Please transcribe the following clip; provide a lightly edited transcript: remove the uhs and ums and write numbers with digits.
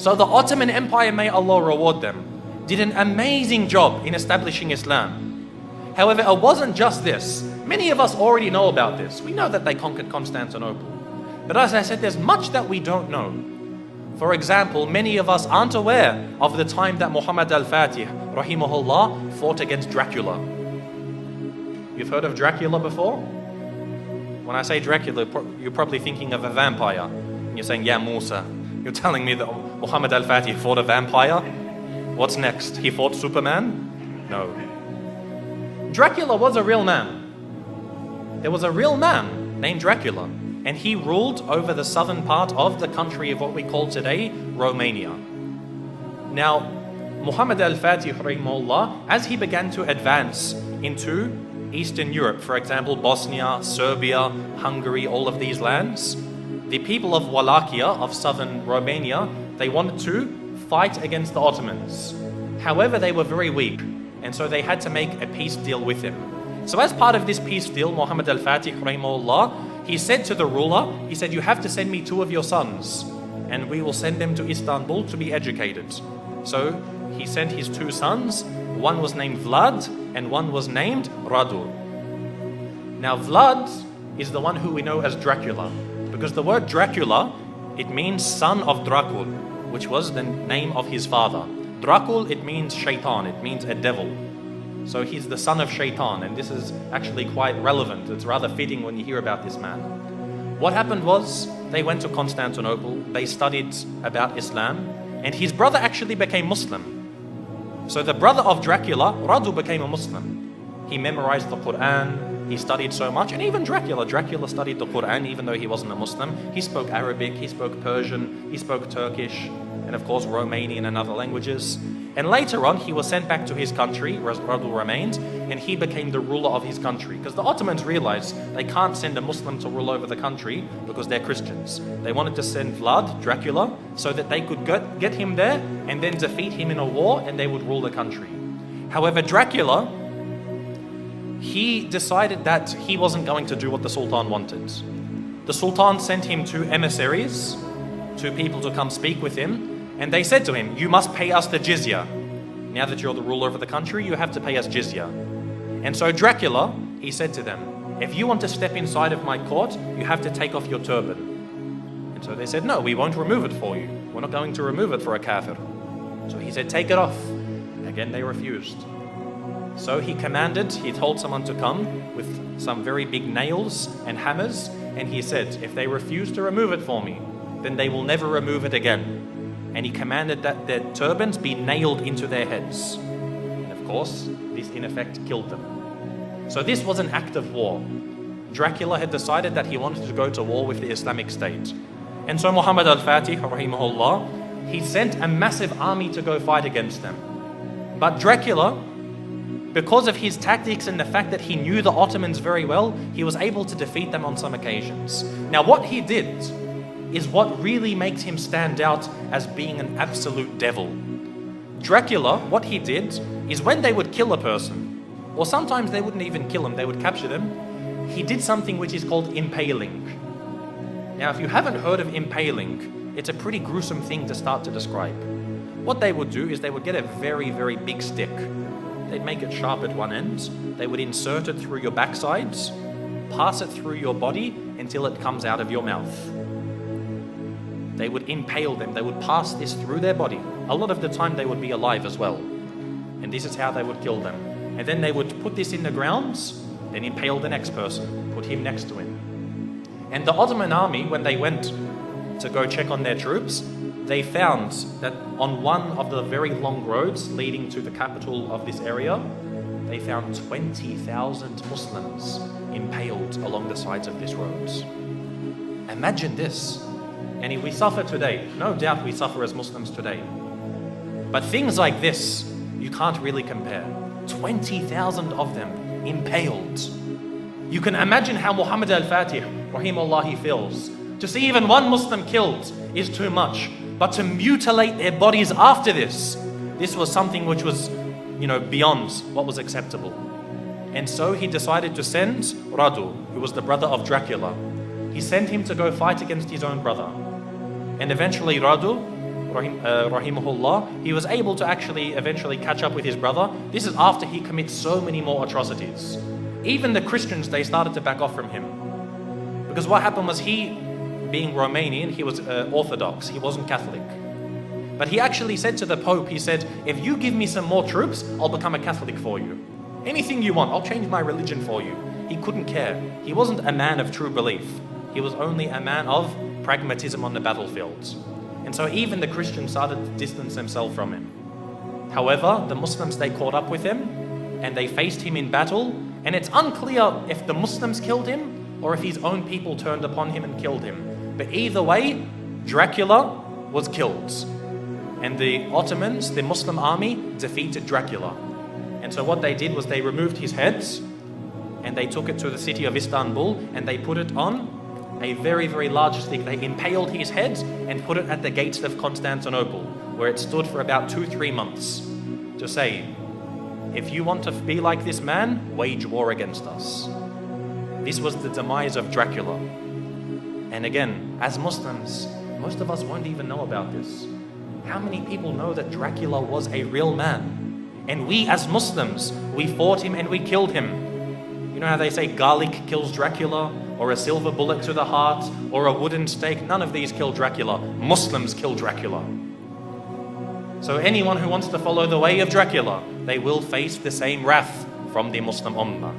So the Ottoman Empire, may Allah reward them, did an amazing job in establishing Islam. However, it wasn't just this. Many of us already know about this. We know that they conquered Constantinople. But as I said, there's much that we don't know. For example, many of us aren't aware of the time that Muhammad al-Fatih, rahimahullah, fought against Dracula. You've heard of Dracula before? When I say Dracula, you're probably thinking of a vampire. And you're saying, yeah, Musa. You're telling me that Muhammad al-Fatih fought a vampire? What's next? He fought Superman? No. Dracula was a real man. There was a real man named Dracula. And he ruled over the southern part of the country of what we call today Romania. Now, Muhammad al-Fatih, rahimahullah, as he began to advance into Eastern Europe, for example, Bosnia, Serbia, Hungary, all of these lands, the people of Wallachia, of southern Romania, they wanted to fight against the Ottomans. However, they were very weak, and so they had to make a peace deal with him. So as part of this peace deal, Muhammad al-Fatih, rahimahullah, he said to the ruler, he said, you have to send me 2 of your sons, and we will send them to Istanbul to be educated. So he sent his 2 sons. One was named Vlad, and one was named Radu. Now Vlad is the one who we know as Dracula, because the word Dracula, it means son of Dracul, which was the name of his father. Dracul, it means shaitan, it means a devil. So he's the son of Shaitan, and this is actually quite relevant. It's rather fitting when you hear about this man. What happened was, they went to Constantinople, they studied about Islam, and his brother actually became Muslim. So the brother of Dracula, Radu, became a Muslim. He memorized the Quran, he studied so much, and even Dracula studied the Quran even though he wasn't a Muslim. He spoke Arabic, he spoke Persian, he spoke Turkish, and of course Romanian and other languages. And later on, he was sent back to his country, Radu remained, and he became the ruler of his country. Because the Ottomans realized they can't send a Muslim to rule over the country because they're Christians. They wanted to send Vlad, Dracula, so that they could get him there and then defeat him in a war, and they would rule the country. However, Dracula, he decided that he wasn't going to do what the Sultan wanted. The Sultan sent him 2 emissaries, 2 people to come speak with him. And they said to him, you must pay us the jizya. Now that you're the ruler of the country, you have to pay us jizya. And so Dracula, he said to them, if you want to step inside of my court, you have to take off your turban. And so they said, no, we won't remove it for you. We're not going to remove it for a kafir. So he said, take it off. Again, they refused. So he told someone to come with some very big nails and hammers. And he said, if they refuse to remove it for me, then they will never remove it again. And he commanded that their turbans be nailed into their heads. And of course, this in effect killed them. So this was an act of war. Dracula had decided that he wanted to go to war with the Islamic State. And so Muhammad al-Fatih, rahimahullah, he sent a massive army to go fight against them. But Dracula, because of his tactics and the fact that he knew the Ottomans very well, he was able to defeat them on some occasions. Now what he did is what really makes him stand out as being an absolute devil. Dracula, what he did is when they would kill a person, or sometimes they wouldn't even kill him, they would capture them, he did something which is called impaling. Now, if you haven't heard of impaling, it's a pretty gruesome thing to start to describe. What they would do is they would get a very, very big stick. They'd make it sharp at one end, they would insert it through your backsides, pass it through your body until it comes out of your mouth. They would impale them, they would pass this through their body. A lot of the time they would be alive as well. And this is how they would kill them. And then they would put this in the ground, then impale the next person, put him next to him. And the Ottoman army, when they went to go check on their troops, they found that on one of the very long roads leading to the capital of this area, they found 20,000 Muslims impaled along the sides of this road. Imagine this. And we suffer today. No doubt we suffer as Muslims today. But things like this, you can't really compare. 20,000 of them impaled. You can imagine how Muhammad al-Fatih, rahimahullah, he feels. To see even one Muslim killed is too much. But to mutilate their bodies after this was something which was, beyond what was acceptable. And so he decided to send Radu, who was the brother of Dracula. He sent him to go fight against his own brother. And eventually Radu, rahimahullah, he was able to actually eventually catch up with his brother. This is after he commits so many more atrocities. Even the Christians, they started to back off from him. Because what happened was he, being Romanian, he was Orthodox, he wasn't Catholic. But he actually said to the Pope, he said, if you give me some more troops, I'll become a Catholic for you. Anything you want, I'll change my religion for you. He couldn't care. He wasn't a man of true belief. He was only a man of pragmatism on the battlefields. And so even the Christians started to distance themselves from him. However, the Muslims, they caught up with him and they faced him in battle. And it's unclear if the Muslims killed him or if his own people turned upon him and killed him. But either way, Dracula was killed. And the Ottomans, the Muslim army, defeated Dracula. And so what they did was they removed his heads and they took it to the city of Istanbul and they put it on a very, very large stick. They impaled his head and put it at the gates of Constantinople, where it stood for about 2-3 months, to say, if you want to be like this man, wage war against us. This was the demise of Dracula. And again, as Muslims, most of us won't even know about this. How many people know that Dracula was a real man? And we as Muslims, we fought him and we killed him. You know how they say garlic kills Dracula, or a silver bullet to the heart, or a wooden stake? None of these kill Dracula. Muslims kill Dracula. So anyone who wants to follow the way of Dracula, they will face the same wrath from the Muslim Ummah.